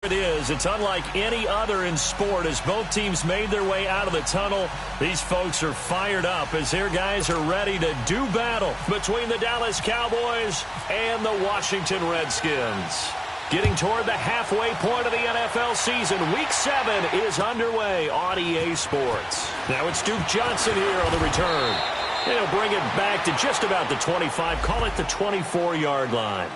It is. It's unlike any other in sport as both teams made their way out of the tunnel. These folks are fired up as their guys are ready to do battle between the Dallas Cowboys and the Washington Redskins. Getting toward the halfway point of the NFL season, Week 7 is underway on EA Sports. Now it's Duke Johnson here on the return. And he'll bring it back to just about the 25, call it the 24-yard line.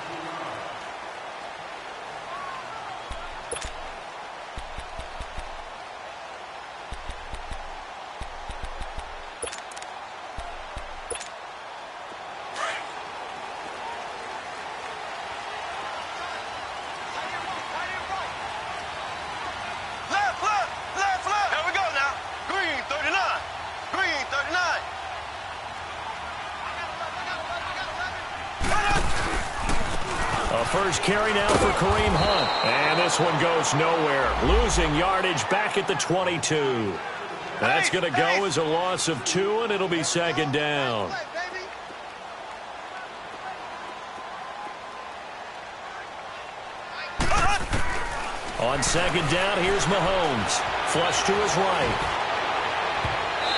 First carry now for Kareem Hunt. And this one goes nowhere. Losing yardage back at the 22. That's going to go as a loss of 2, and it'll be second down. On second down, here's Mahomes. Flush to his right.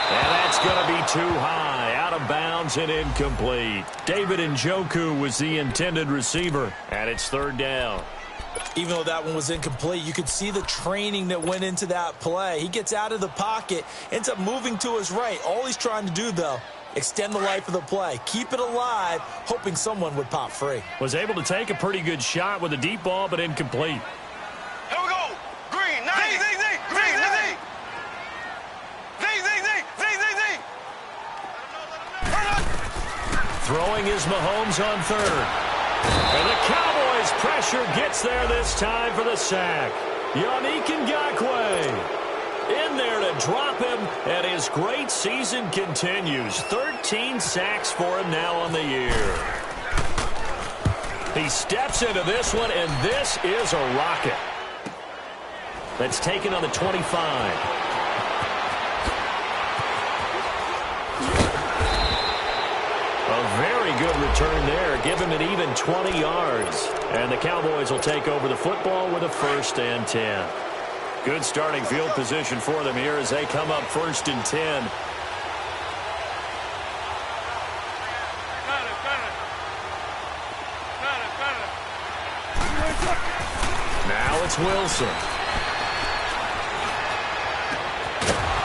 And that's going to be too high. Out of bounds and incomplete. David Njoku was the intended receiver. And it's third down. Even though that one was incomplete, you could see the training that went into that play. He gets out of the pocket, ends up moving to his right. All he's trying to do, though, extend the life of the play. Keep it alive, hoping someone would pop free. Was able to take a pretty good shot with a deep ball, but incomplete. Here we go. Green, 90. Green, 90. Throwing is Mahomes on third. And the Cowboys' pressure gets there this time for the sack. Yannick Ngakoue in there to drop him, and his great season continues. 13 sacks for him now on the year. He steps into this one, and this is a rocket. That's taken on the 25. A very good return there. Give him an even 20 yards. And the Cowboys will take over the football with a 1st and 10. Good starting field position for them here as they come up 1st and 10. Now it's Wilson.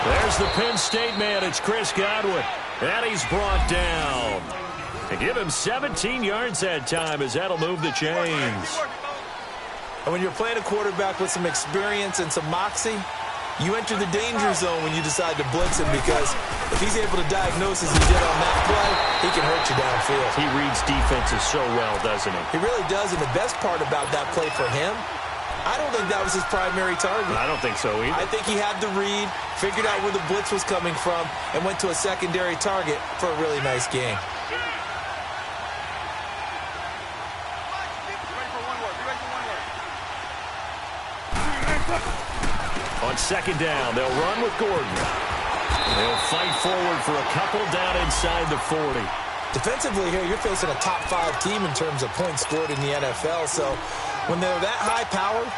There's the Penn State man. It's Chris Godwin. And he's brought down. And give him 17 yards that time as that'll move the chains. And when you're playing a quarterback with some experience and some moxie, you enter the danger zone when you decide to blitz him, because if he's able to diagnose as he did on that play, he can hurt you downfield. He reads defenses so well, doesn't he? He really does, and the best part about that play for him, I don't think that was his primary target. I don't think so either. I think he had the read, figured out where the blitz was coming from, and went to a secondary target for a really nice game. On second down, they'll run with Gordon. They'll fight forward for a couple down inside the 40. Defensively here, you're facing a top-5 team in terms of points scored in the NFL, so when they're that high-powered,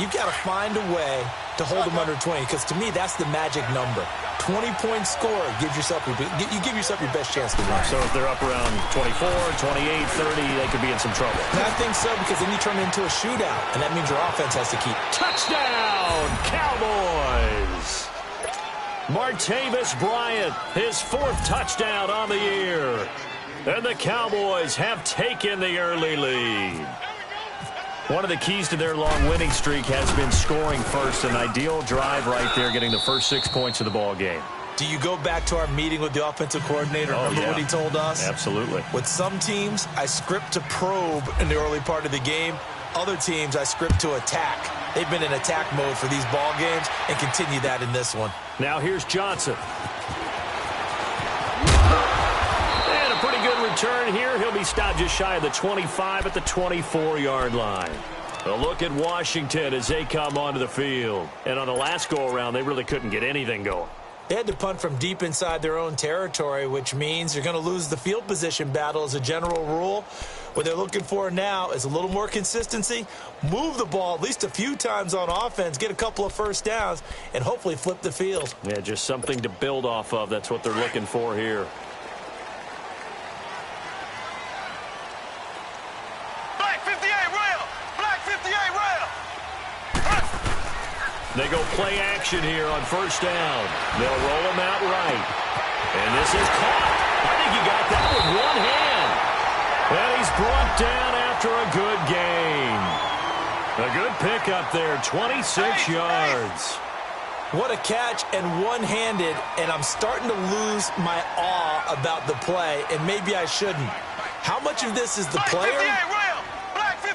you've got to find a way to hold them under 20, because to me, that's the magic number. 20-point score gives yourself you give yourself your best chance to win. So if they're up around 24, 28, 30, they could be in some trouble. And I think so, because then you turn it into a shootout, and that means your offense has to keep. Touchdown, Cowboys! Martavis Bryant, his 4th touchdown on the year. And the Cowboys have taken the early lead. One of the keys to their long winning streak has been scoring first. An ideal drive right there, getting the first 6 points of the ball game. Do you go back to our meeting with the offensive coordinator? Remember what he told us? Absolutely. With some teams, I script to probe in the early part of the game. Other teams, I script to attack. They've been in attack mode for these ball games and continue that in this one. Now here's Johnson. And a pretty good return here. He'll be stopped just shy of the 25 at the 24-yard line. A look at Washington as they come onto the field. And on the last go-around, they really couldn't get anything going. They had to punt from deep inside their own territory, which means you're going to lose the field position battle as a general rule. What they're looking for now is a little more consistency, move the ball at least a few times on offense, get a couple of first downs, and hopefully flip the field. Yeah, just something to build off of. That's what they're looking for here. Black 58 rail. Black 58 rail. They go play action here on first down. They'll roll him out right. And this is caught. I think he got that with one hand. And he's brought down after a good gain. A good pickup there, 26 yards. What a catch, and one-handed, and I'm starting to lose my awe about the play, and maybe I shouldn't. How much of this is the player?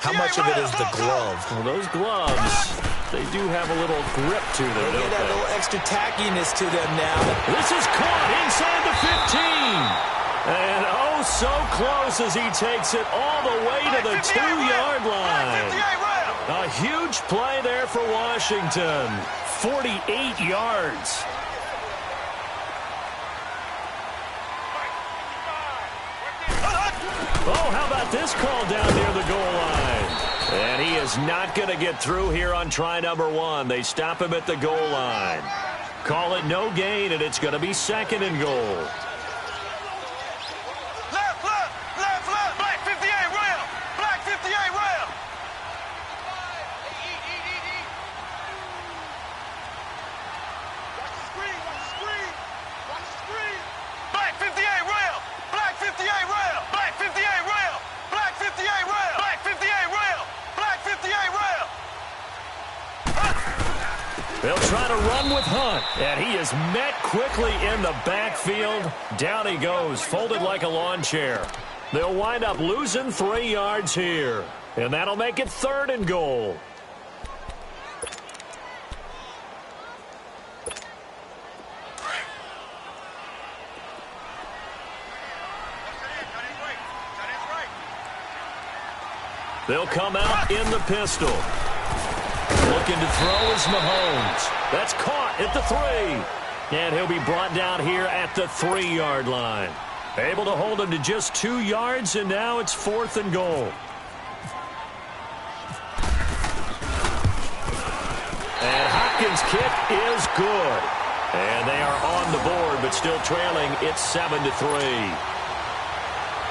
How much of it is the glove? Well, those gloves, they do have a little grip to them, They don't get that they? little extra tackiness to them now. This is caught inside the 15. And oh, so close as he takes it all the way to the 2-yard line. A huge play there for Washington. 48 yards. Oh, how about this call down near the goal line? And he is not going to get through here on try number 1. They stop him at the goal line. Call it no gain, and it's going to be 2nd and goal. Left. Black 58 rail. Black 58 rail. Black 58 rail. Black 58 rail. Black 58 rail. Black 58 rail. Black 58 rail. Black 58 rail. They'll try to run with Hunt, and he is met quickly in the backfield. Down he goes, folded like a lawn chair. They'll wind up losing 3 yards here, and that'll make it 3rd and goal. They'll come out in the pistol. Looking to throw is Mahomes. That's caught at the 3. And he'll be brought down here at the 3-yard line. Able to hold him to just 2 yards, and now it's 4th and goal. And Hopkins' kick is good. And they are on the board, but still trailing. It's 7-3.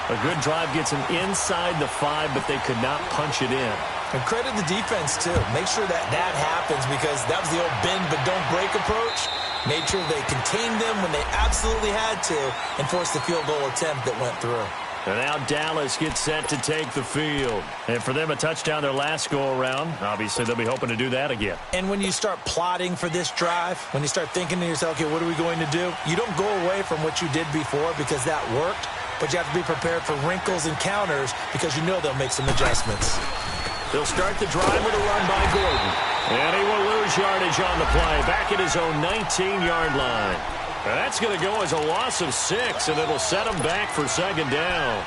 A good drive gets them inside the 5, but they could not punch it in. And credit the defense, too. Make sure that happens, because that was the old bend but don't break approach. Made sure they contained them when they absolutely had to and forced the field goal attempt that went through. And now Dallas gets set to take the field. And for them, a touchdown their last go-around. Obviously, they'll be hoping to do that again. And when you start plotting for this drive, when you start thinking to yourself, okay, what are we going to do? You don't go away from what you did before because that worked, but you have to be prepared for wrinkles and counters because you know they'll make some adjustments. They'll start the drive with a run by Gordon. And he will lose yardage on the play, back at his own 19-yard line. And that's going to go as a loss of 6, and it'll set him back for 2nd down.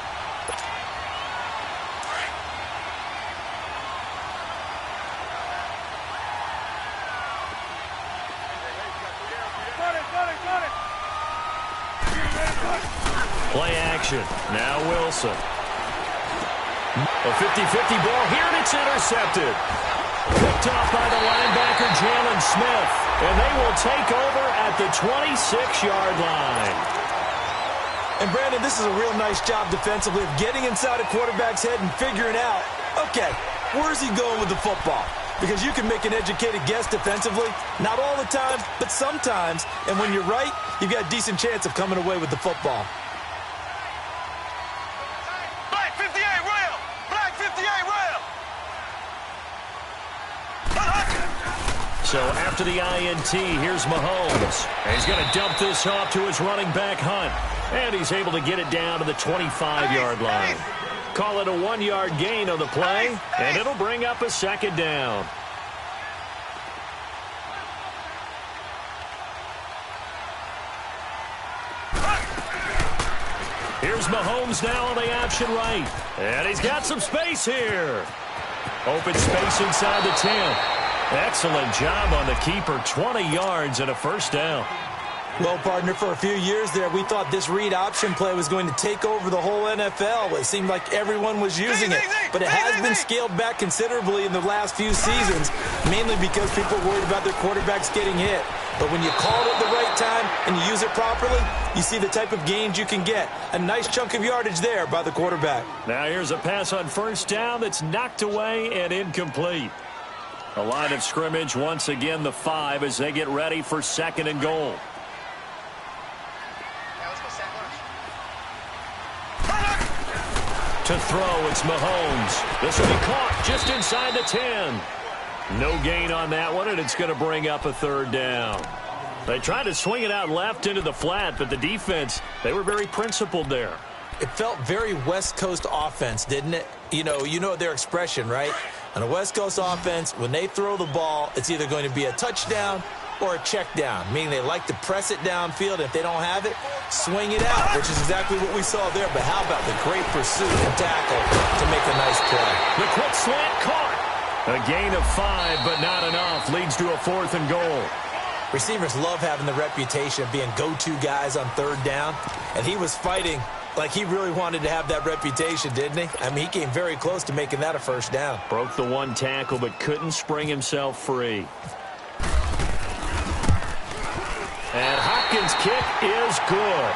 Play action. Now Wilson. A 50-50 ball here, and it's intercepted. Picked off by the linebacker, Jalen Smith. And they will take over at the 26-yard line. And, Brandon, this is a real nice job defensively of getting inside a quarterback's head and figuring out, okay, where's he going with the football? Because you can make an educated guess defensively. Not all the time, but sometimes. And when you're right, you've got a decent chance of coming away with the football. Black 58 rail. Black 58 rail. So after the INT, here's Mahomes. And he's going to dump this off to his running back, Hunt. And he's able to get it down to the 25-yard line. Call it a 1-yard gain on the play, and it'll bring up a 2nd down. Here's Mahomes now on the option right. And he's got some space here. Open space inside the 10. Excellent job on the keeper. 20 yards and a 1st down. Well, partner, for a few years there, we thought this read option play was going to take over the whole NFL. It seemed like everyone was using it, but it has been scaled back considerably in the last few seasons, mainly because people are worried about their quarterbacks getting hit. But when you call it at the right time and you use it properly, you see the type of gains you can get. A nice chunk of yardage there by the quarterback. Now here's a pass on first down that's knocked away and incomplete. A line of scrimmage once again the 5 as they get ready for 2nd and goal. To throw, it's Mahomes. This will be caught just inside the 10. No gain on that one, and it's going to bring up a 3rd down. They tried to swing it out left into the flat, but the defense, they were very principled there. It felt very West Coast offense, didn't it? You know their expression, right? On a West Coast offense, when they throw the ball, it's either going to be a touchdown or a check down, meaning they like to press it downfield. If they don't have it, swing it out, which is exactly what we saw there. But how about the great pursuit and tackle to make a nice play? The quick slant caught. A gain of 5, but not enough. Leads to a 4th and goal. Receivers love having the reputation of being go-to guys on 3rd down, and he was fighting like he really wanted to have that reputation, didn't he? I mean, he came very close to making that a 1st down. Broke the 1 tackle, but couldn't spring himself free. And Hopkins' kick is good.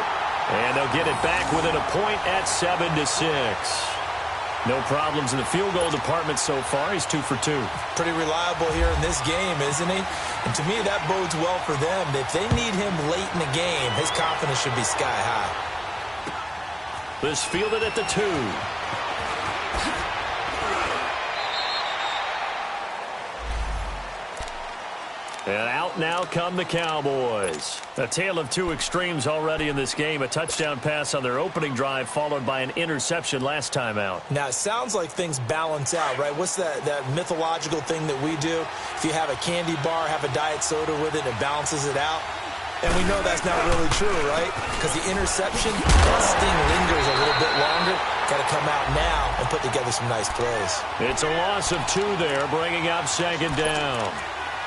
And they'll get it back within a point at 7-6. No problems in the field goal department so far. He's 2 for 2. Pretty reliable here in this game, isn't he? And to me, that bodes well for them. If they need him late in the game, his confidence should be sky high. This fielded at the 2. And out now come the Cowboys. A tale of 2 extremes already in this game. A touchdown pass on their opening drive followed by an interception last time out. Now, it sounds like things balance out, right? What's that mythological thing that we do? If you have a candy bar, have a diet soda with it, it balances it out. And we know that's not really true, right? Because the interception, that sting lingers a little bit longer. Got to come out now and put together some nice plays. It's a loss of 2 there, bringing up 2nd down.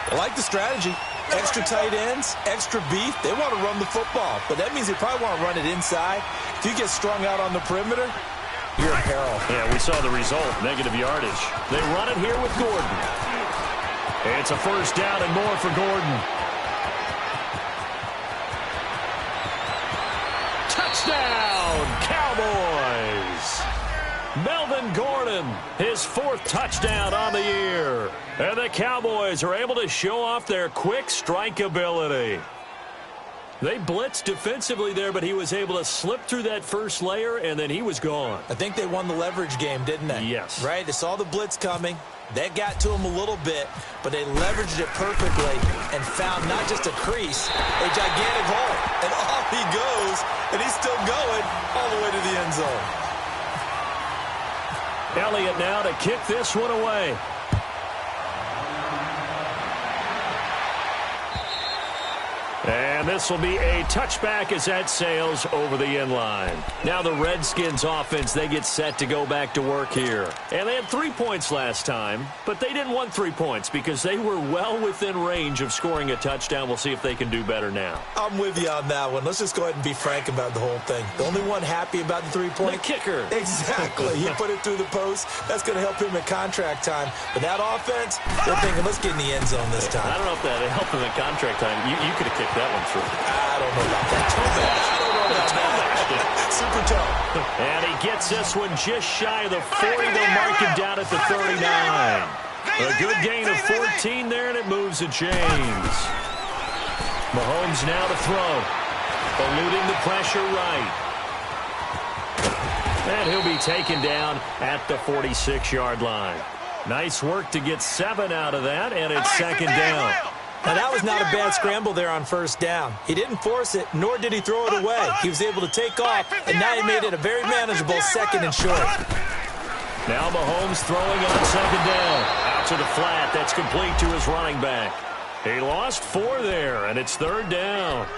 I like the strategy. Extra tight ends, extra beef. They want to run the football, but that means they probably want to run it inside. If you get strung out on the perimeter, you're in peril. Yeah, we saw the result, negative yardage. They run it here with Gordon. It's a 1st down and more for Gordon. Touchdown, Cowboys! Melvin Gordon, his 4th touchdown on the year. And the Cowboys are able to show off their quick strike ability. They blitzed defensively there, but he was able to slip through that first layer, and then he was gone. I think they won the leverage game, didn't they? Yes. Right? They saw the blitz coming. That got to him a little bit, but they leveraged it perfectly and found not just a crease, a gigantic hole. And off he goes, and he's still going all the way to the end zone. Elliott now to kick this one away. And this will be a touchback as that sails over the end line. Now the Redskins offense, they get set to go back to work here. And they had 3 points last time, but they didn't want 3 points because they were well within range of scoring a touchdown. We'll see if they can do better now. I'm with you on that one. Let's just go ahead and be frank about the whole thing. The only one happy about the 3-point? The kicker. Exactly. He put it through the post. That's going to help him at contract time. But that offense, they're thinking, let's get in the end zone this time. I don't know if that helped him at contract time. You could have kicked that one through. I don't know about that. I don't know about that. Super tough. And he gets this one just shy of the 40. They'll mark him down at the 39. A good gain of 14 there, and it moves the chains. Mahomes now to throw. Eluding the pressure right. And he'll be taken down at the 46-yard line. Nice work to get 7 out of that, and it's 2nd down. Now, that was not a bad scramble there on 1st down. He didn't force it, nor did he throw it away. He was able to take off, and now he made it a very manageable 2nd and short. Now Mahomes throwing on 2nd down. Out to the flat. That's complete to his running back. He lost 4 there, and it's 3rd down.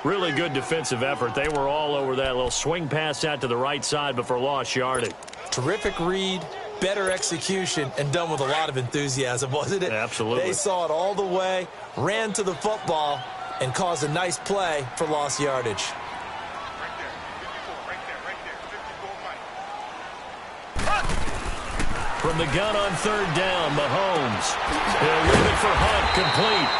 Really good defensive effort. They were all over that little swing pass out to the right side, but for lost yardage. Terrific read, better execution, and done with a lot of enthusiasm, wasn't it? Absolutely. They saw it all the way, ran to the football, and cause a nice play for lost yardage. From the gun on third down, Mahomes. He'll leave it for Hunt, complete.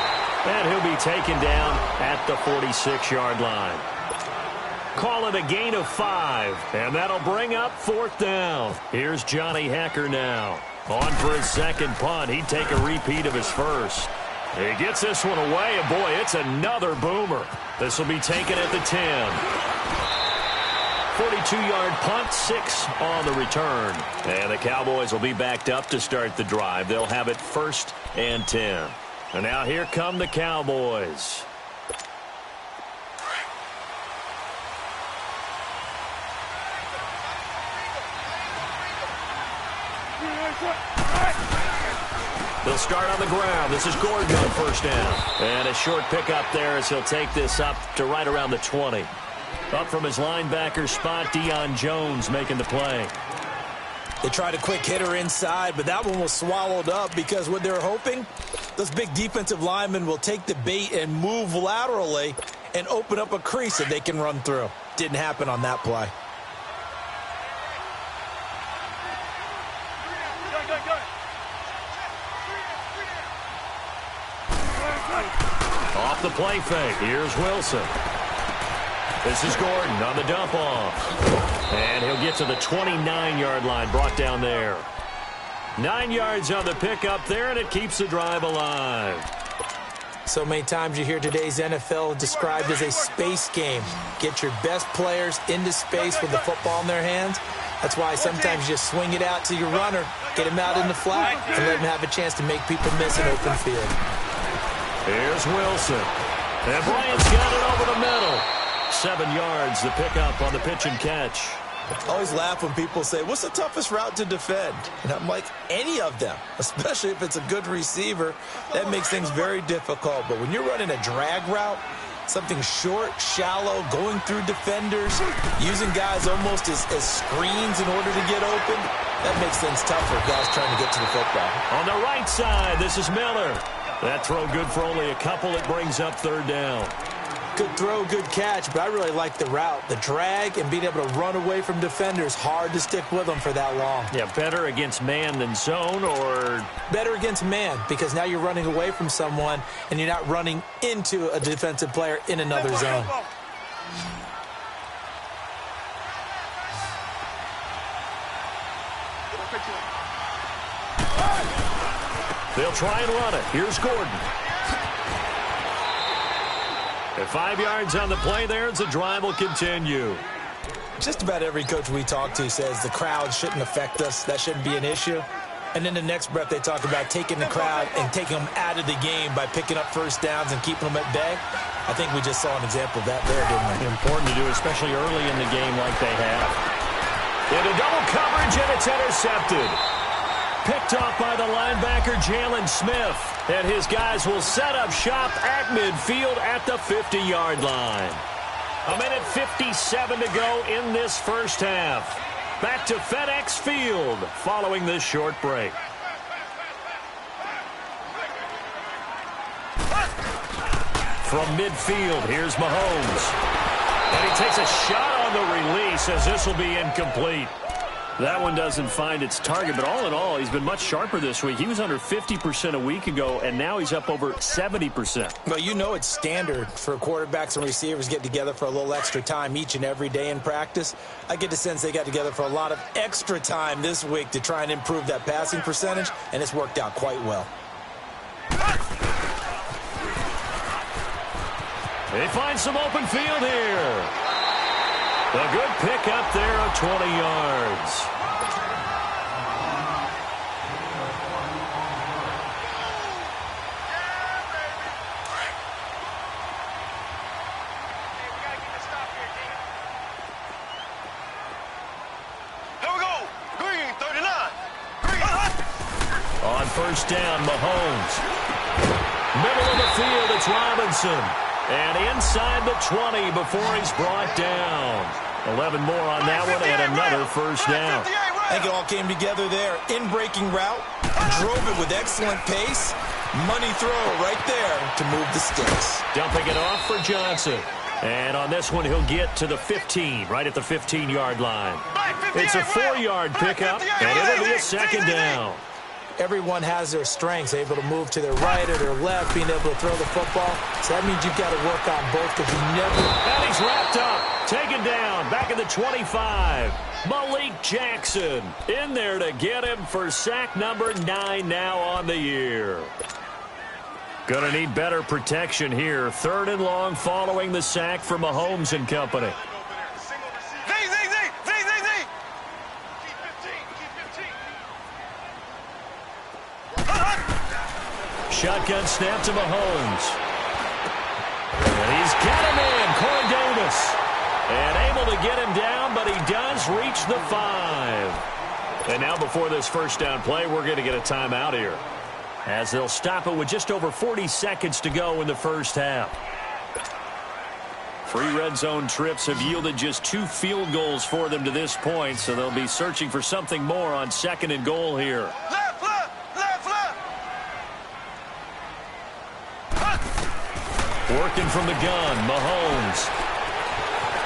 And he'll be taken down at the 46-yard line. Call it a gain of 5, and that'll bring up fourth down. Here's Johnny Hecker now. On for his second punt. He'd take a repeat of his first. He gets this one away, and boy, it's another boomer. This will be taken at the 10. 42-yard punt, 6 on the return. And the Cowboys will be backed up to start the drive. They'll have it 1st and 10. And now here come the Cowboys. They'll start on the ground. This is Gordon on first down. And a short pickup there as he'll take this up to right around the 20. Up from his linebacker spot, Deion Jones making the play. They tried a quick hitter inside, but that one was swallowed up because what they're hoping, those big defensive linemen will take the bait and move laterally and open up a crease that they can run through. Didn't happen on that play. Off the play fake. Here's Wilson. This is Gordon on the dump off. And he'll get to the 29-yard line, brought down there. 9 yards on the pickup there, and it keeps the drive alive. So many times you hear today's NFL described as a space game. Get your best players into space with the football in their hands. That's why sometimes you just swing it out to your runner, get him out in the flat, and let him have a chance to make people miss an open field. Here's Wilson. And Bryant's got it over the middle. 7 yards, the pickup on the pitch and catch. I always laugh when people say, what's the toughest route to defend? And I'm like, any of them, especially if it's a good receiver. That makes things very difficult. But when you're running a drag route, something short, shallow, going through defenders, using guys almost as screens in order to get open, that makes things tough for guys trying to get to the football. On the right side, this is Miller. That throw good for only a couple. It brings up third down. Good throw, good catch, but I really like the route. The drag and being able to run away from defenders, hard to stick with them for that long. Yeah, better against man than zone, or? Better against man, because now you're running away from someone and you're not running into a defensive player in another zone. They'll try and run it. Here's Gordon. At 5 yards on the play there, the drive will continue. Just about every coach we talk to says the crowd shouldn't affect us. That shouldn't be an issue. And in the next breath, they talk about taking the crowd and taking them out of the game by picking up first downs and keeping them at bay. I think we just saw an example of that there, didn't we? Important to do, especially early in the game like they have. Into double coverage, and it's intercepted. Picked off by the linebacker, Jalen Smith. And his guys will set up shop at midfield at the 50-yard line. 1:57 to go in this first half. Back to FedEx Field following this short break. From midfield, here's Mahomes. And he takes a shot on the release as this will be incomplete. That one doesn't find its target, but all in all, he's been much sharper this week. He was under 50% a week ago, and now he's up over 70%. Well, you know it's standard for quarterbacks and receivers get together for a little extra time each and every day in practice. I get the sense they got together for a lot of extra time this week to try and improve that passing percentage, and it's worked out quite well. They find some open field here. A good pick up there of 20 yards. Here we go. Green, 39. Green. On first down, Mahomes. Middle of the field, it's Robinson. And inside the 20 before he's brought down. 11 more on that one and another first down. I think it all came together there. In-breaking route, drove it with excellent pace, Money throw right there to move the sticks. Dumping it off for Johnson. And on this one, he'll get to the 15, right at the 15-yard line. It's a 4-yard pickup, and it'll be a second down. Everyone has their strengths, able to move to their right or their left, being able to throw the football. So that means you've got to work on both because you never... And he's wrapped up, taken down, back at the 25. Malik Jackson in there to get him for sack number 9 now on the year. Going to need better protection here. 3rd and long following the sack from Mahomes and company. Shotgun snap to Mahomes. And he's got him in, Corey Davis. And able to get him down, but he does reach the 5. And now before this first down play, we're going to get a timeout here, as they'll stop it with just over 40 seconds to go in the first half. 3 red zone trips have yielded just 2 field goals for them to this point, so they'll be searching for something more on 2nd and goal here. Left, left, left, left. Working from the gun, Mahomes.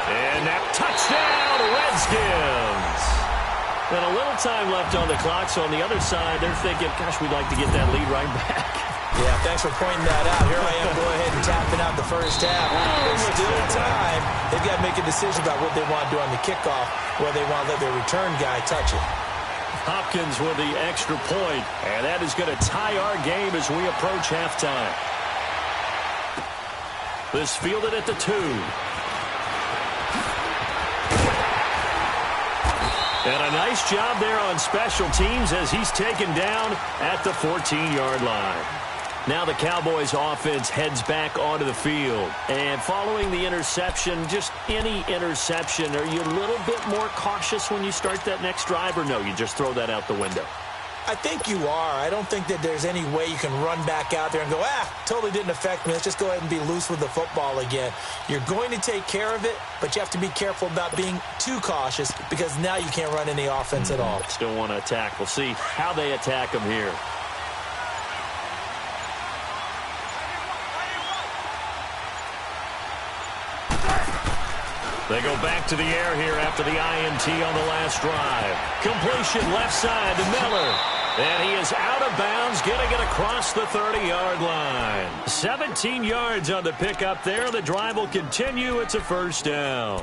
And that touchdown, Redskins. And a little time left on the clock, so on the other side, they're thinking, gosh, we'd like to get that lead right back. Yeah, thanks for pointing that out. Here I am, go ahead and tapping out the first half. There's still time. They've got to make a decision about what they want to do on the kickoff, where they want to let their return guy touch it. Hopkins with the extra point, and that is going to tie our game as we approach halftime. This fielded at the 2. And a nice job there on special teams as he's taken down at the 14-yard line. Now the Cowboys offense heads back onto the field. And following the interception, just any interception, are you a little bit more cautious when you start that next drive, or no, you just throw that out the window? I think you are. I don't think that there's any way you can run back out there and go, totally didn't affect me. Let's just go ahead and be loose with the football again. You're going to take care of it, but you have to be careful about being too cautious because now you can't run any offense at all. Still want to attack. We'll see how they attack them here. They go back to the air here after the INT on the last drive. Completion left side to Miller. And he is out of bounds, getting it across the 30-yard line. 17 yards on the pickup there. The drive will continue. It's a first down.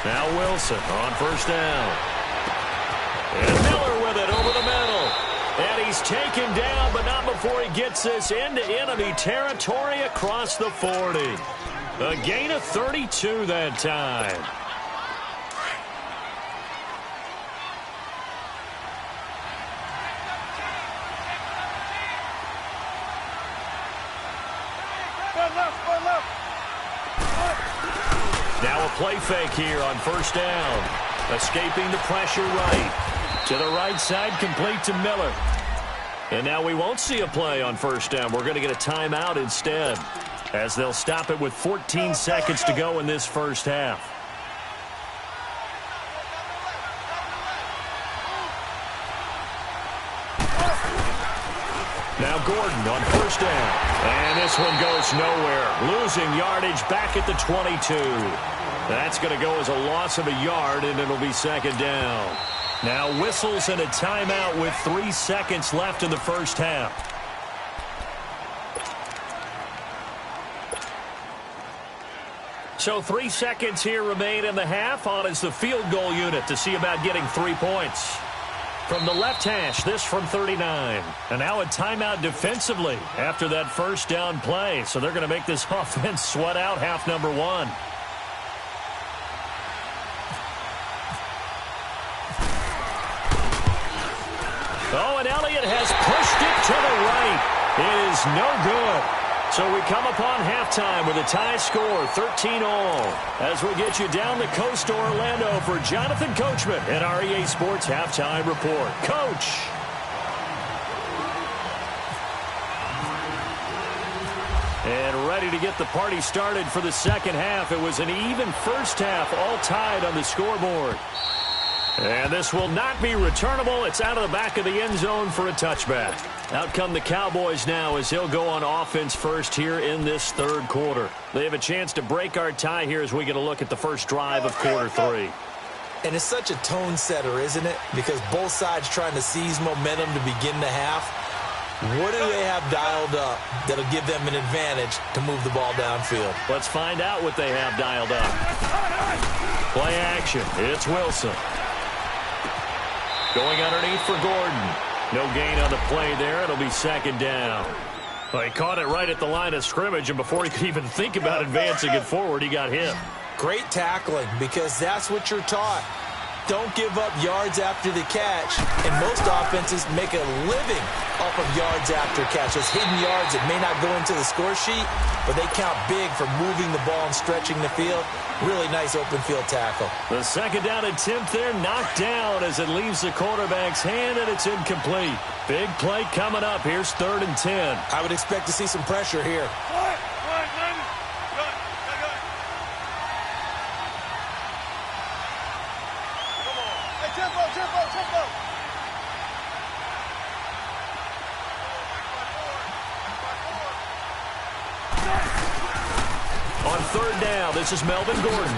Now Wilson on first down. And Miller with it over the middle. And he's taken down, but not before he gets this into enemy territory across the 40. A gain of 32 that time. Now a play fake here on first down. Escaping the pressure right. To the right side, complete to Miller. And now we won't see a play on first down. We're going to get a timeout instead, as they'll stop it with 14 seconds to go in this first half. Now Gordon on first down. And this one goes nowhere. Losing yardage back at the 22. That's going to go as a loss of a yard, and it'll be second down. Now whistles and a timeout with 3 seconds left in the first half. So 3 seconds here remain in the half. On is the field goal unit to see about getting 3 points. From the left hash, this from 39. And now a timeout defensively after that first down play. So they're going to make this offense sweat out half number 1. Oh, and Elliott has pushed it to the right. It is no good. So we come upon halftime with a tie score, 13-all. As we get you down the coast to Orlando for Jonathan Coachman at our EA Sports Halftime Report. Coach. And ready to get the party started for the second half. It was an even first half, all tied on the scoreboard. And this will not be returnable. It's out of the back of the end zone for a touchback. Out come the Cowboys now as he'll go on offense first here in this third quarter. They have a chance to break our tie here as we get a look at the first drive of quarter three. And it's such a tone setter, isn't it? Because both sides trying to seize momentum to begin the half. What do they have dialed up that'll give them an advantage to move the ball downfield? Let's find out what they have dialed up. Play action. It's Wilson. Going underneath for Gordon. No gain on the play there. It'll be second down. Well, he caught it right at the line of scrimmage, and before he could even think about advancing it forward, he got hit. Great tackling, because that's what you're taught. Don't give up yards after the catch, and most offenses make a living off of yards after catch. Those hidden yards that may not go into the score sheet, but they count big for moving the ball and stretching the field. Really nice open field tackle. The second down attempt there knocked down as it leaves the quarterback's hand, and it's incomplete. Big play coming up. Here's 3rd and 10. I would expect to see some pressure here. On 3rd down, this is Melvin Gordon.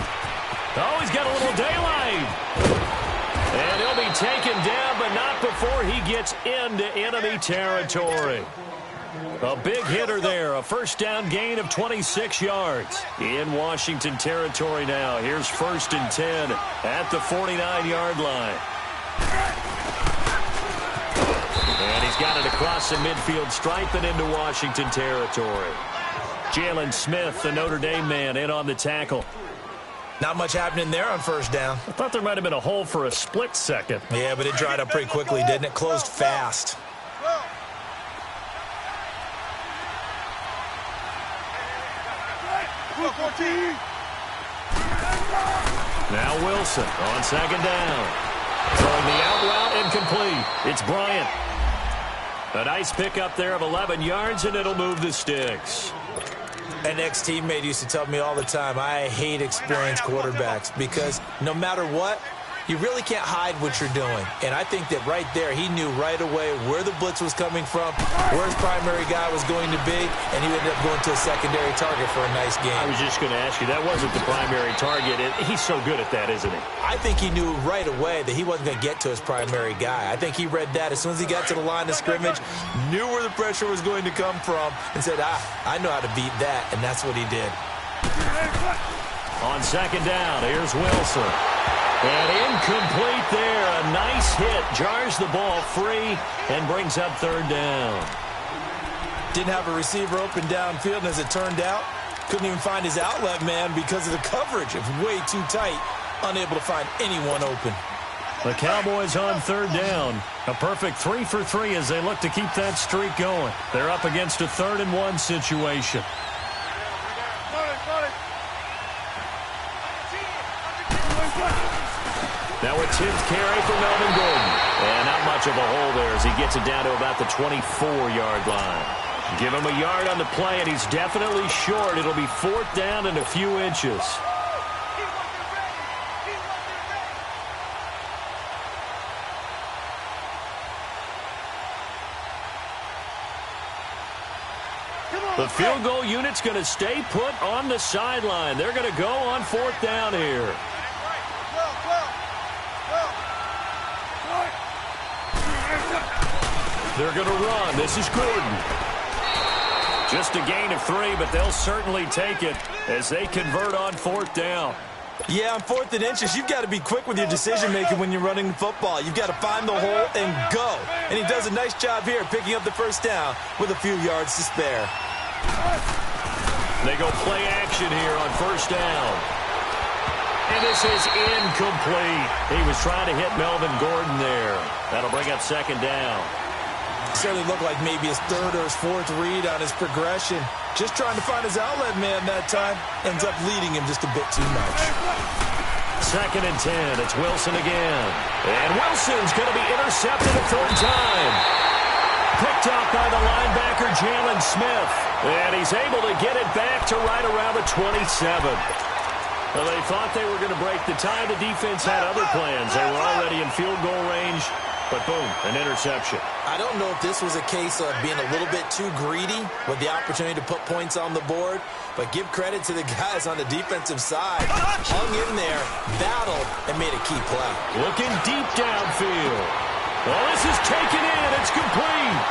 Oh, he's got a little daylight. And he'll be taken down, but not before he gets into enemy territory. A big hitter there, a first down gain of 26 yards. In Washington territory now. Here's 1st and 10 at the 49-yard line. And he's got it across the midfield stripe and into Washington territory. Jalen Smith, the Notre Dame man, in on the tackle. Not much happening there on 1st down. I thought there might have been a hole for a split second. Yeah, but it dried up pretty quickly, didn't it? Closed fast. Now Wilson on 2nd down. Throwing the out route incomplete. It's Bryant. A nice pickup there of 11 yards, and it'll move the sticks. An ex-teammate used to tell me all the time, I hate experienced quarterbacks because no matter what, you really can't hide what you're doing. And I think that right there, he knew right away where the blitz was coming from, where his primary guy was going to be, and he ended up going to a secondary target for a nice game. I was just going to ask you, that wasn't the primary target. He's so good at that, isn't he? I think he knew right away that he wasn't going to get to his primary guy. I think he read that as soon as he got to the line of scrimmage, knew where the pressure was going to come from, and said, I know how to beat that, and that's what he did. On 2nd down, here's Wilson. And incomplete there. A nice hit. Jars the ball free and brings up 3rd down. Didn't have a receiver open downfield, and as it turned out, couldn't even find his outlet man because of the coverage. It was way too tight. Unable to find anyone open. The Cowboys on 3rd down. A perfect 3 for 3 as they look to keep that streak going. They're up against a 3rd and 1 situation. Now a 10th carry for Melvin Gordon. And not much of a hole there as he gets it down to about the 24-yard line. Give him a yard on the play, and he's definitely short. It'll be 4th down and a few inches. The field goal unit's going to stay put on the sideline. They're going to go on 4th down here. They're going to run. This is Gordon. Just a gain of 3, but they'll certainly take it as they convert on 4th down. Yeah, on 4th and inches, you've got to be quick with your decision-making when you're running the football. You've got to find the hole and go. And he does a nice job here picking up the 1st down with a few yards to spare. They go play action here on 1st down. And this is incomplete. He was trying to hit Melvin Gordon there. That'll bring up 2nd down. Certainly looked like maybe his 3rd or his 4th read on his progression. Just trying to find his outlet man that time. Ends up leading him just a bit too much. 2nd and 10. It's Wilson again. And Wilson's going to be intercepted a 3rd time. Picked up by the linebacker, Jalen Smith. And he's able to get it back to right around the 27. Well, they thought they were going to break the tie. The defense had other plans. They were already in field goal range. But boom, an interception. I don't know if this was a case of being a little bit too greedy with the opportunity to put points on the board, but give credit to the guys on the defensive side. Hung in there, battled, and made a key play. Looking deep downfield. Well, this is taken in. It's complete.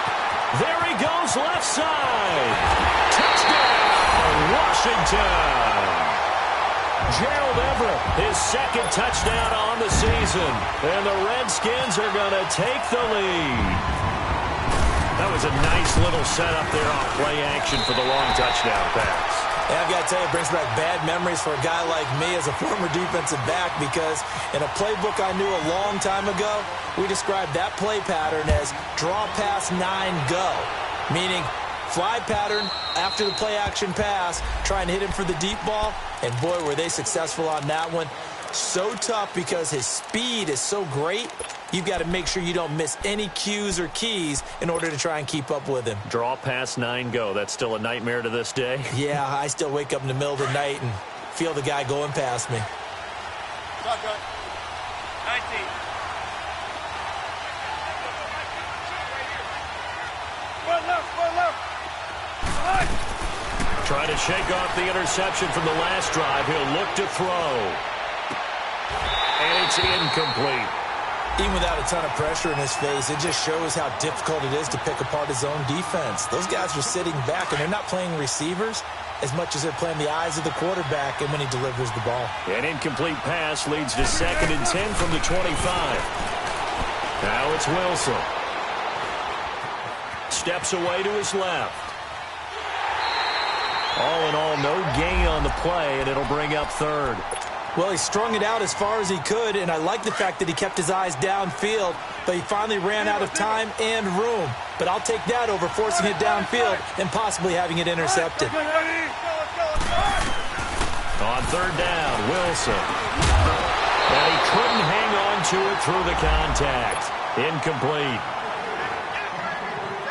There he goes, left side. Touchdown, Washington. Gerald Everett, his second touchdown on the season. And the Redskins are going to take the lead. That was a nice little setup there on play action for the long touchdown pass. And I've got to tell you, it brings back bad memories for a guy like me as a former defensive back, because in a playbook I knew a long time ago, we described that play pattern as draw pass 9 go, meaning fly pattern after the play action pass, try and hit him for the deep ball. And boy, were they successful on that one. So tough because his speed is so great. You've got to make sure you don't miss any cues or keys in order to try and keep up with him. Draw pass 9 go. That's still a nightmare to this day. Yeah, I still wake up in the middle of the night and feel the guy going past me. 19. One left. Trying to shake off the interception from the last drive. He'll look to throw. And it's incomplete. Even without a ton of pressure in his face, it just shows how difficult it is to pick apart his own defense. Those guys are sitting back, and they're not playing receivers as much as they're playing the eyes of the quarterback and when he delivers the ball. An incomplete pass leads to 2nd and 10 from the 25. Now it's Wilson. Steps away to his left. All in all, no gain on the play, and it'll bring up 3rd. Well, he strung it out as far as he could, and I like the fact that he kept his eyes downfield, but he finally ran out of time and room. But I'll take that over forcing it downfield and possibly having it intercepted. On 3rd down, Wilson. And he couldn't hang on to it through the contact. Incomplete.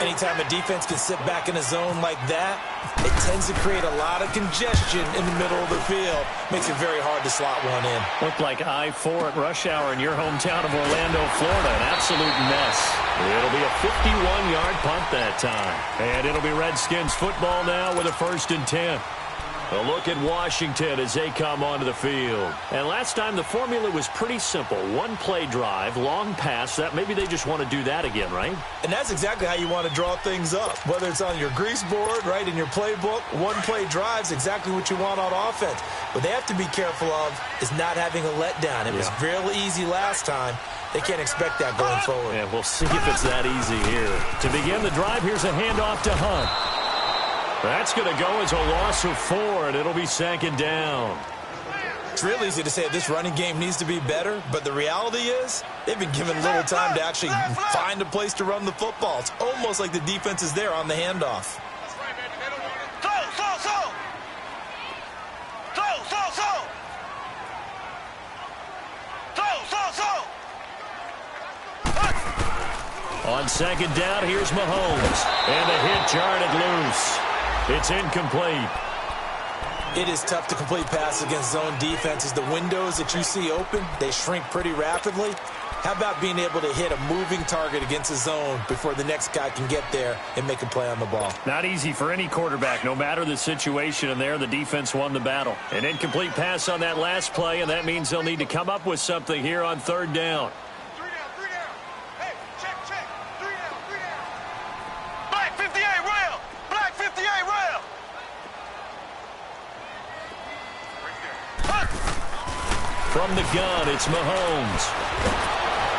Anytime a defense can sit back in a zone like that, it tends to create a lot of congestion in the middle of the field. Makes it very hard to slot one in. Looked like I-4 at rush hour in your hometown of Orlando, Florida. An absolute mess. It'll be a 51-yard punt that time. And it'll be Redskins football now with a 1st and 10. A look at Washington as they come onto the field. And last time the formula was pretty simple. One play drive, long pass. That maybe they just want to do that again, right? And that's exactly how you want to draw things up. Whether it's on your grease board, right, in your playbook, one play drive's exactly what you want on offense. What they have to be careful of is not having a letdown. It was real easy last time. They can't expect that going forward. Yeah, we'll see if it's that easy here. To begin the drive, here's a handoff to Hunt. That's going to go as a loss of 4, and it'll be 2nd down. It's real easy to say this running game needs to be better, but the reality is they've been given little time to actually find a place to run the football. It's almost like the defense is there on the handoff. On 2nd down, here's Mahomes. And the hit jarred it loose. It's incomplete. It is tough to complete passes against zone defenses. The windows that you see open, they shrink pretty rapidly. How about being able to hit a moving target against a zone before the next guy can get there and make a play on the ball? Not easy for any quarterback, no matter the situation, and there the defense won the battle. An incomplete pass on that last play, and that means they'll need to come up with something here on 3rd down. From the gun, it's Mahomes.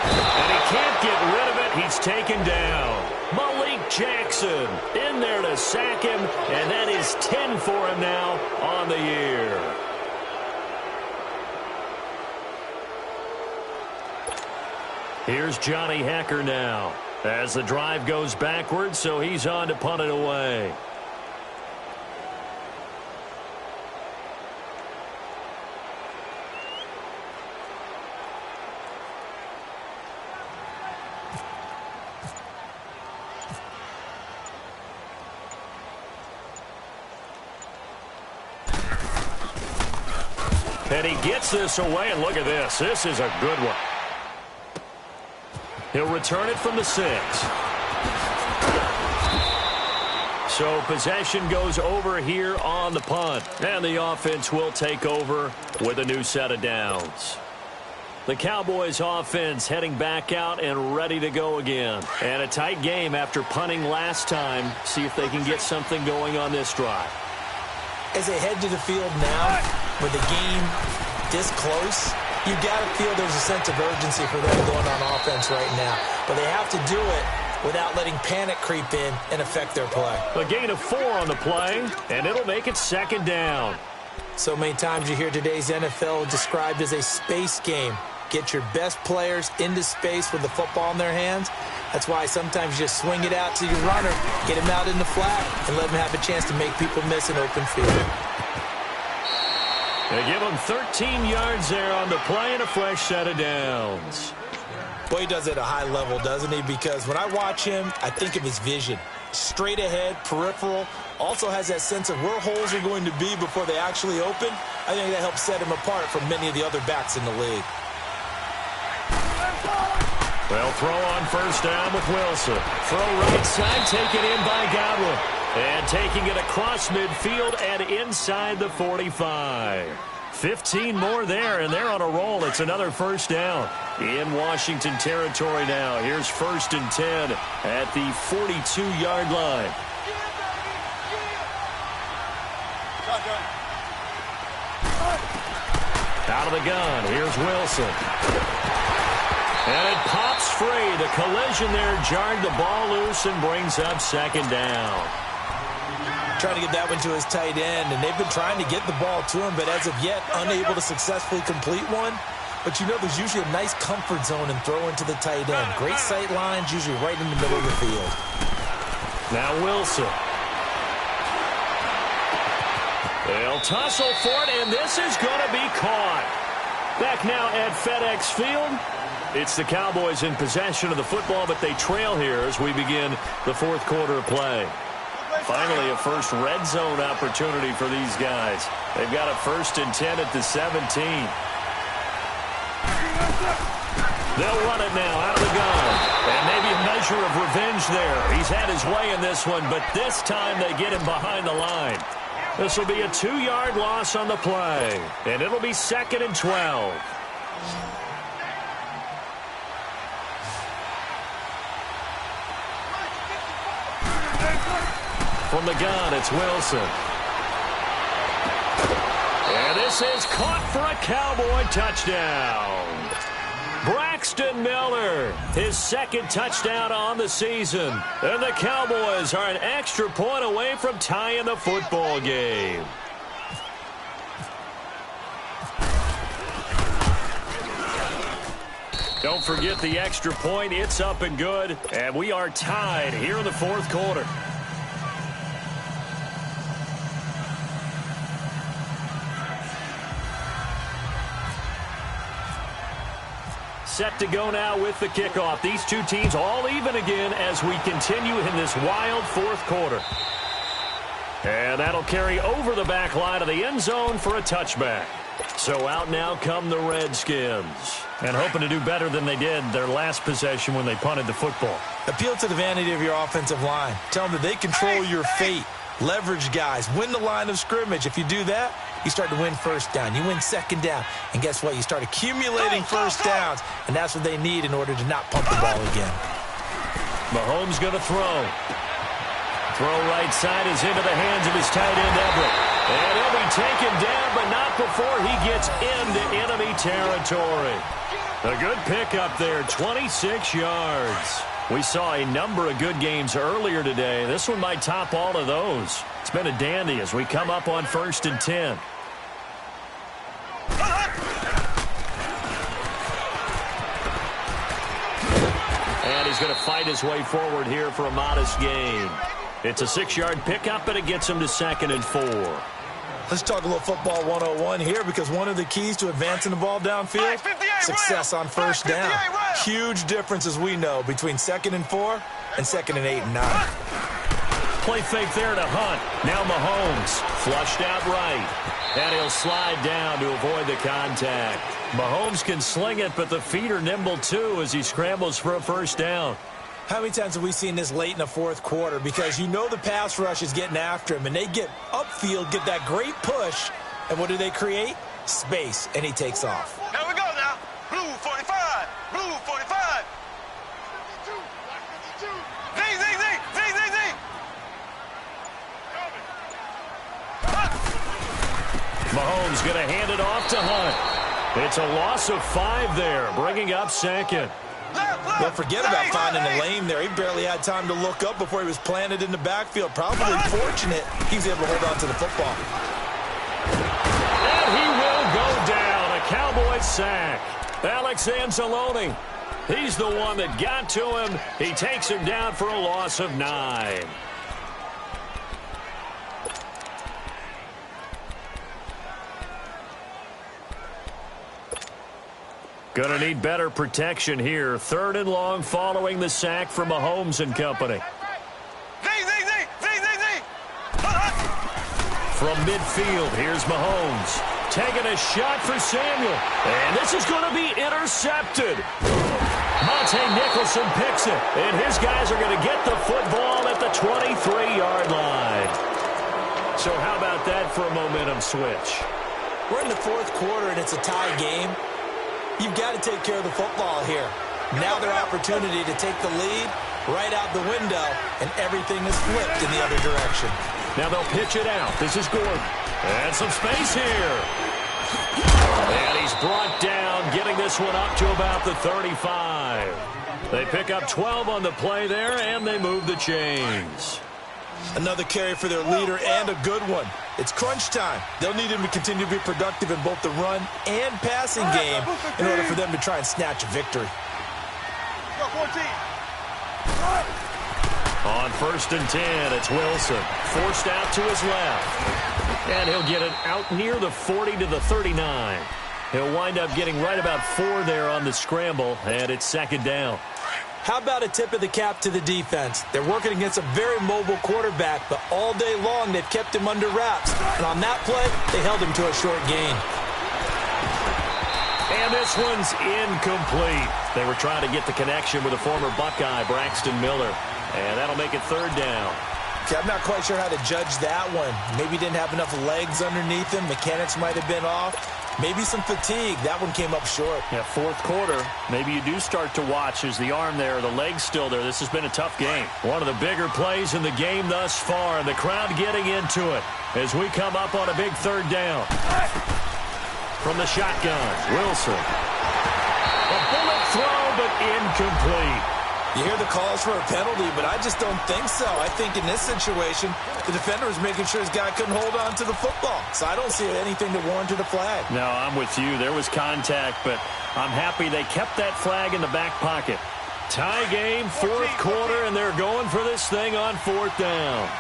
And he can't get rid of it. He's taken down. Malik Jackson in there to sack him, and that is 10 for him now on the year. Here's Johnny Hacker now as the drive goes backwards, so he's on to punt it away. And he gets this away, and look at this. This is a good one. He'll return it from the 6. So possession goes over here on the punt. And the offense will take over with a new set of downs. The Cowboys offense heading back out and ready to go again. And a tight game after punting last time. See if they can get something going on this drive. As they head to the field now, with the game this close, you've got to feel there's a sense of urgency for them going on offense right now. But they have to do it without letting panic creep in and affect their play. A gain of 4 on the play, and it'll make it 2nd down. So many times you hear today's NFL described as a space game. Get your best players into space with the football in their hands. That's why sometimes you just swing it out to your runner, get him out in the flat, and let him have a chance to make people miss an open field. They give him 13 yards there on the play and a fresh set of downs. Boy, he does it at a high level, doesn't he? Because when I watch him, I think of his vision. Straight ahead, peripheral, also has that sense of where holes are going to be before they actually open. I think that helps set him apart from many of the other backs in the league. They'll throw on 1st down with Wilson. Throw right side, taken in by Godwin. And taking it across midfield and inside the 45. 15 more there, and they're on a roll. It's another 1st down in Washington territory now. Here's 1st and 10 at the 42-yard line. Out of the gun, here's Wilson. And it pops free. The collision there jarred the ball loose and brings up 2nd down. Trying to get that one to his tight end, and they've been trying to get the ball to him, but as of yet, unable to successfully complete one. But you know there's usually a nice comfort zone and throw into the tight end. Great sight lines, usually right in the middle of the field. Now Wilson. They'll tussle for it, and this is going to be caught. Back now at FedEx Field. It's the Cowboys in possession of the football, but they trail here as we begin the 4th quarter of play. Finally, a first red zone opportunity for these guys. They've got a 1st and 10 at the 17. They'll run it now out of the gun. And maybe a measure of revenge there. He's had his way in this one, but this time they get him behind the line. This will be a 2-yard loss on the play. And it'll be 2nd and 12. From the gun, it's Wilson. And this is caught for a Cowboy touchdown. Braxton Miller, his 2nd touchdown on the season. And the Cowboys are an extra point away from tying the football game. Don't forget the extra point. It's up and good. And we are tied here in the 4th quarter. Set to go now with the kickoff. These two teams all even again as we continue in this wild 4th quarter. And that'll carry over the back line of the end zone for a touchback. So out now come the Redskins. And hoping to do better than they did their last possession when they punted the football. Appeal to the vanity of your offensive line. Tell them that they control your fate. Leverage guys. Win the line of scrimmage. If you do that, you start to win 1st down. You win 2nd down. And guess what? You start accumulating 1st downs. And that's what they need in order to not pump the ball again. Mahomes going to throw. Throw right side is into the hands of his tight end, Everett. And he'll be taken down, but not before he gets into enemy territory. A good pickup there, 26 yards. We saw a number of good games earlier today. This one might top all of those. It's been a dandy as we come up on 1st and 10. And he's going to fight his way forward here for a modest gain. It's a 6-yard pickup, and it gets him to 2nd and 4. Let's talk a little football 101 here, because one of the keys to advancing the ball downfield, success on 1st down. Huge difference, as we know, between 2nd and 4 and 2nd and 8 and 9. play fake there to Hunt. Now Mahomes flushed out right. And he'll slide down to avoid the contact. Mahomes can sling it, but the feet are nimble too as he scrambles for a first down. How many times have we seen this late in the fourth quarter? Because you know the pass rush is getting after him, and they get upfield, get that great push, and what do they create? Space, and he takes off. Here we go now. Blue 45. Blue 45. Z, Z, Z, Z, Z, Z. Mahomes going to hand it off to Hunt. It's a loss of 5 there, bringing up second. Don't forget about finding the lane there. He barely had time to look up before he was planted in the backfield. Probably fortunate he was able to hold on to the football. And he will go down. A Cowboy sack. Alex Anzalone, he's the one that got to him. He takes him down for a loss of 9. Going to need better protection here. 3rd and long following the sack from Mahomes and company. From midfield, here's Mahomes. Taking a shot for Samuel. And this is going to be intercepted. Monte Nicholson picks it. And his guys are going to get the football at the 23-yard line. So how about that for a momentum switch? We're in the fourth quarter, and it's a tie game. You've got to take care of the football here. Now their opportunity to take the lead right out the window, and everything is flipped in the other direction. Now they'll pitch it out. This is Gordon. And some space here. And he's brought down, getting this one up to about the 35. They pick up 12 on the play there, and they move the chains. Another carry for their leader, and a good one. It's crunch time. They'll need him to continue to be productive in both the run and passing game in order for them to try and snatch a victory. On 1st and 10, it's Wilson. Forced out to his left. And he'll get it out near the 40 to the 39. He'll wind up getting right about 4 there on the scramble, and it's 2nd down. How about a tip of the cap to the defense? They're working against a very mobile quarterback, but all day long they've kept him under wraps. And on that play, they held him to a short gain. And this one's incomplete. They were trying to get the connection with a former Buckeye, Braxton Miller. And that'll make it 3rd down. Okay, I'm not quite sure how to judge that one. Maybe didn't have enough legs underneath him. Mechanics might have been off. Maybe some fatigue. That one came up short. Yeah, 4th quarter. Maybe you do start to watch as the arm there, the leg's still there. This has been a tough game. One of the bigger plays in the game thus far, and the crowd getting into it as we come up on a big 3rd down. From the shotgun, Wilson. A bullet throw, but incomplete. You hear the calls for a penalty, but I just don't think so. I think in this situation, the defender was making sure his guy couldn't hold on to the football. So I don't see anything to warrant a flag. No, I'm with you. There was contact, but I'm happy they kept that flag in the back pocket. Tie game, 4th quarter, and they're going for this thing on 4th down.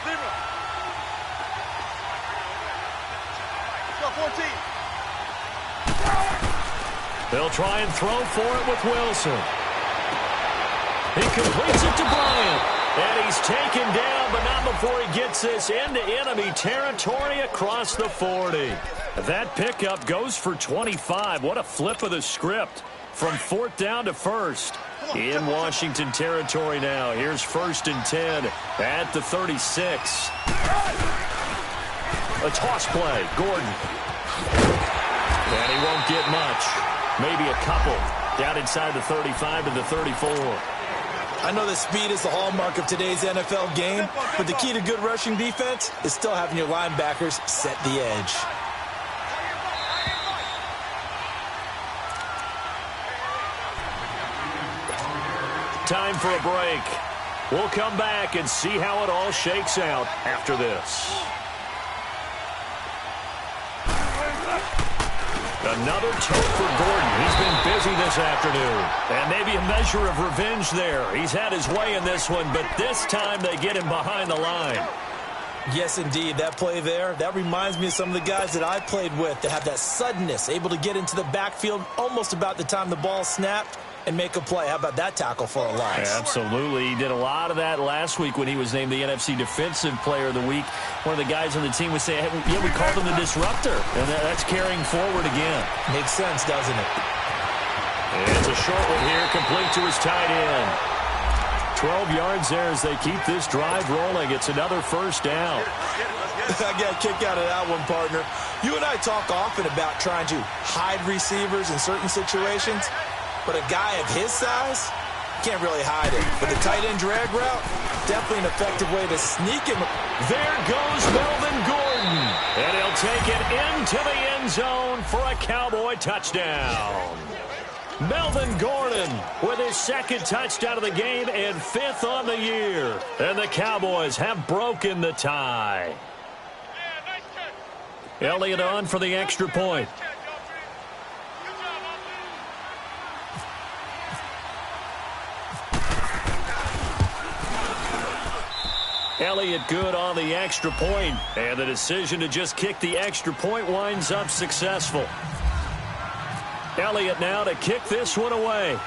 Zebra. Go 14. They'll try and throw for it with Wilson. He completes it to Bryant. And he's taken down, but not before he gets this into enemy territory across the 40. That pickup goes for 25. What a flip of the script. From 4th down to 1st. In Washington territory now. Here's 1st and 10 at the 36. A toss play. Gordon. And he won't get much. Maybe a couple. Down inside the 35 to the 34. I know that speed is the hallmark of today's NFL game, but the key to good rushing defense is still having your linebackers set the edge. Time for a break. We'll come back and see how it all shakes out after this. Another tote for Gordon. He's been busy this afternoon. And maybe a measure of revenge there. He's had his way in this one, but this time they get him behind the line. Yes, indeed. That play there, that reminds me of some of the guys that I played with that have that suddenness, able to get into the backfield almost about the time the ball snapped and make a play. How about that tackle for a loss? Absolutely. He did a lot of that last week when he was named the NFC Defensive Player of the Week. One of the guys on the team would say, hey, yeah, we called him the disruptor. And that's carrying forward again. Makes sense, doesn't it? It's a short one here, complete to his tight end. 12 yards there as they keep this drive rolling. It's another first down. I got a kick out of that one, partner. You and I talk often about trying to hide receivers in certain situations, but a guy of his size can't really hide it. But the tight end drag route, definitely an effective way to sneak him. There goes Melvin Gordon, and he'll take it into the end zone for a Cowboy touchdown. Melvin Gordon with his second touchdown of the game and 5th on the year. And the Cowboys have broken the tie. Elliott on for the extra point. Elliott good on the extra point, and the decision to just kick the extra point winds up successful. Elliott now to kick this one away.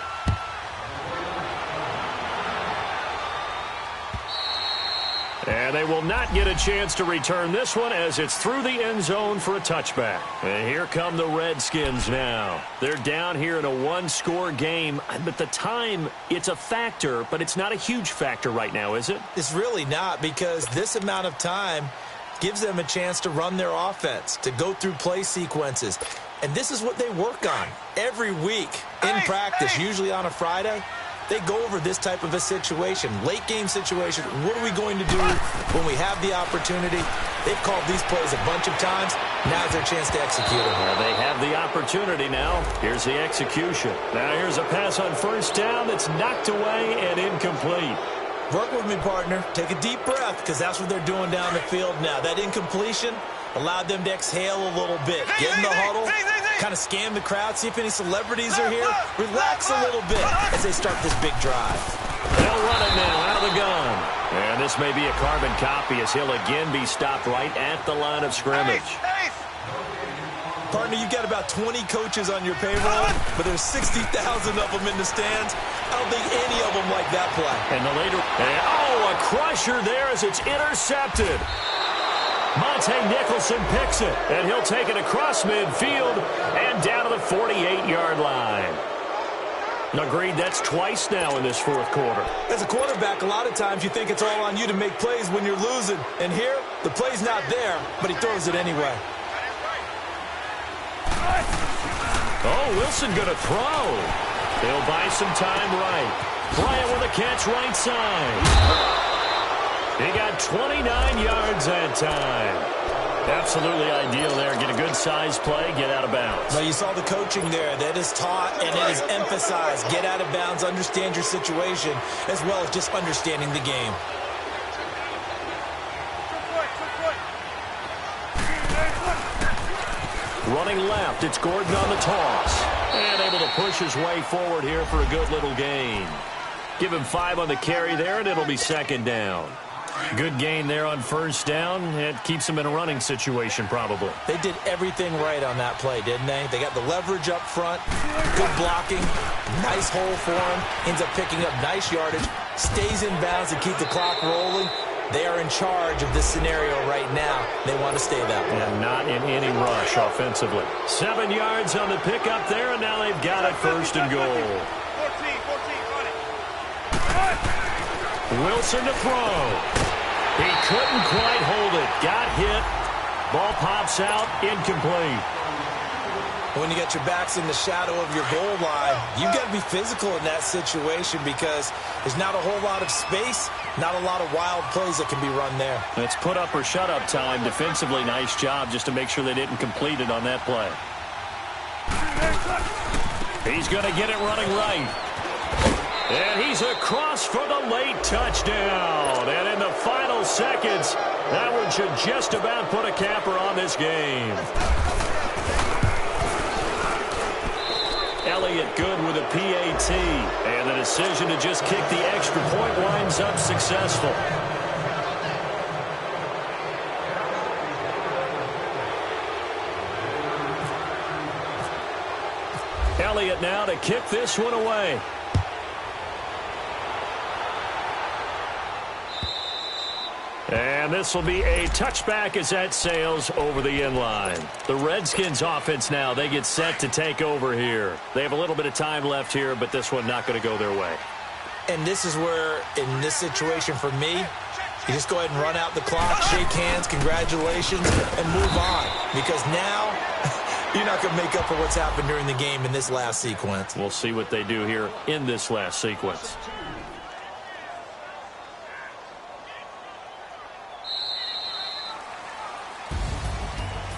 And they will not get a chance to return this one as it's through the end zone for a touchback. And here come the Redskins now. They're down here in a one-score game, but the time, it's a factor, but it's not a huge factor right now, is it? It's really not, because this amount of time gives them a chance to run their offense, to go through play sequences. And this is what they work on every week in practice, usually on a Friday. They go over this type of a situation, late-game situation. What are we going to do when we have the opportunity? They've called these plays a bunch of times. Now's their chance to execute them. Well, they have the opportunity now. Here's the execution. Now here's a pass on first down that's knocked away and incomplete. Work with me, partner. Take a deep breath, because that's what they're doing down the field now. That incompletion allowed them to exhale a little bit. Get in the huddle, kind of scan the crowd, see if any celebrities are here. Relax a little bit as they start this big drive. They'll run it now out of the gun. And this may be a carbon copy as he'll again be stopped right at the line of scrimmage. Partner, you've got about 20 coaches on your payroll, but there's 60,000 of them in the stands. I don't think any of them like that play. And the later, a crusher there as it's intercepted. Monte Nicholson picks it, and he'll take it across midfield and down to the 48-yard line. Agreed, that's twice now in this fourth quarter. As a quarterback, a lot of times you think it's all on you to make plays when you're losing. And here, the play's not there, but he throws it anyway. Oh, Wilson going to throw. He'll buy some time right. Bryant with a catch right side. He got 29 yards that time. Absolutely ideal there. Get a good size play, get out of bounds. Well, you saw the coaching there. That is taught and it is emphasized. Get out of bounds, understand your situation, as well as just understanding the game. Running left, it's Gordon on the toss. And able to push his way forward here for a good little gain. Give him 5 on the carry there, and it'll be second down. Good gain there on first down. It keeps them in a running situation, probably. They did everything right on that play, didn't they? They got the leverage up front, good blocking, nice hole for him, ends up picking up nice yardage, stays in bounds to keep the clock rolling. They are in charge of this scenario right now. They want to stay that way. And not in any rush offensively. 7 yards on the pickup there, and now they've got it first and goal. 14, run it. Wilson to throw. He couldn't quite hold it. Got hit. Ball pops out. Incomplete. When you got your backs in the shadow of your goal line, you've got to be physical in that situation because there's not a whole lot of space, not a lot of wild plays that can be run there. It's put up or shut up time. Defensively, nice job just to make sure they didn't complete it on that play. He's going to get it running right. And he's across for the late touchdown. And in the final seconds, that one should just about put a capper on this game. Elliott good with a PAT. And the decision to just kick the extra point winds up successful. Elliott now to kick this one away. And this will be a touchback as that sails over the end line. The Redskins offense now, they get set to take over here. They have a little bit of time left here, but this one not going to go their way. And this is where, in this situation for me, you just go ahead and run out the clock, shake hands, congratulations, and move on. Because now you're not going to make up for what's happened during the game in this last sequence. We'll see what they do here in this last sequence.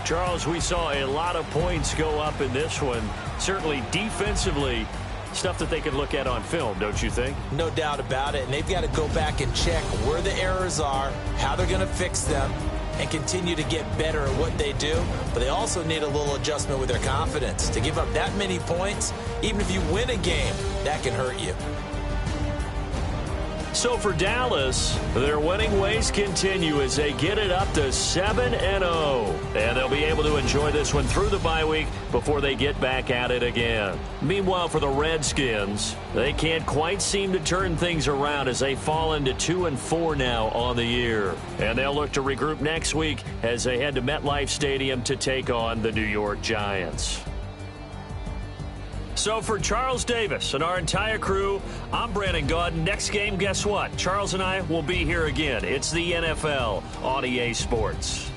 Charles, we saw a lot of points go up in this one. Certainly defensively, stuff that they can look at on film, don't you think? No doubt about it. And they've got to go back and check where the errors are, how they're going to fix them, and continue to get better at what they do. But they also need a little adjustment with their confidence. To give up that many points, even if you win a game, that can hurt you. So for Dallas, their winning ways continue as they get it up to 7-0. And they'll be able to enjoy this one through the bye week before they get back at it again. Meanwhile, for the Redskins, they can't quite seem to turn things around as they fall into 2-4 now on the year. And they'll look to regroup next week as they head to MetLife Stadium to take on the New York Giants. So for Charles Davis and our entire crew, I'm Brandon Gaudin. Next game, guess what? Charles and I will be here again. It's the NFL on EA Sports.